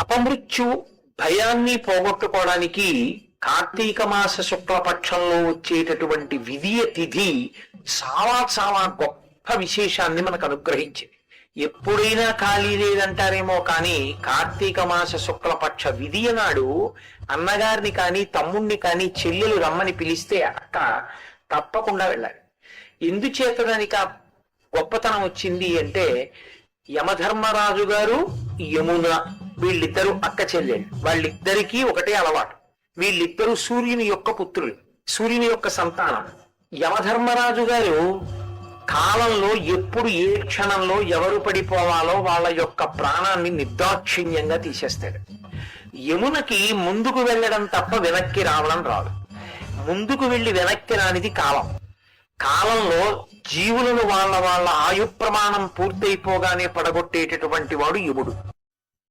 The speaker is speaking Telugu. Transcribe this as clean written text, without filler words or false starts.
అపమృత్యు భయాన్ని పోగొట్టుకోవడానికి కార్తీక మాస శుక్లపక్షంలో వచ్చేటటువంటి విధియ తిథి చాలా చాలా గొప్ప విశేషాన్ని మనకు అనుగ్రహించింది. ఎప్పుడైనా ఖాళీ లేదంటారేమో కానీ కార్తీక మాస శుక్లపక్ష విధియ నాడు అన్నగారిని కానీ తమ్ముణ్ణి కానీ చెల్లెలు రమ్మని పిలిస్తే అక్క తప్పకుండా వెళ్ళాలి. ఎందుచేత దానికి ఆ గొప్పతనం వచ్చింది అంటే, యమధర్మరాజు గారు యమున వీళ్ళిద్దరూ అక్క చెల్లెళ్ళు, వాళ్ళిద్దరికీ ఒకటే అలవాటు. వీళ్ళిద్దరూ సూర్యుని యొక్క పుత్రులు, సూర్యుని యొక్క సంతానం. యమధర్మరాజు గారు కాలంలో ఎప్పుడు ఏ క్షణంలో ఎవరు పడిపోవాలో వాళ్ళ యొక్క ప్రాణాన్ని నిర్దాక్షిణ్యంగా తీసేస్తాడు. యమునకి ముందుకు వెళ్ళడం తప్ప వెనక్కి రావడం రాదు. ముందుకు వెళ్ళి వెనక్కి రానిది కాలం. కాలంలో జీవులను వాళ్ళ వాళ్ళ ఆయు ప్రమాణం పూర్తయిపోగానే పడగొట్టేటటువంటి వాడు యముడు.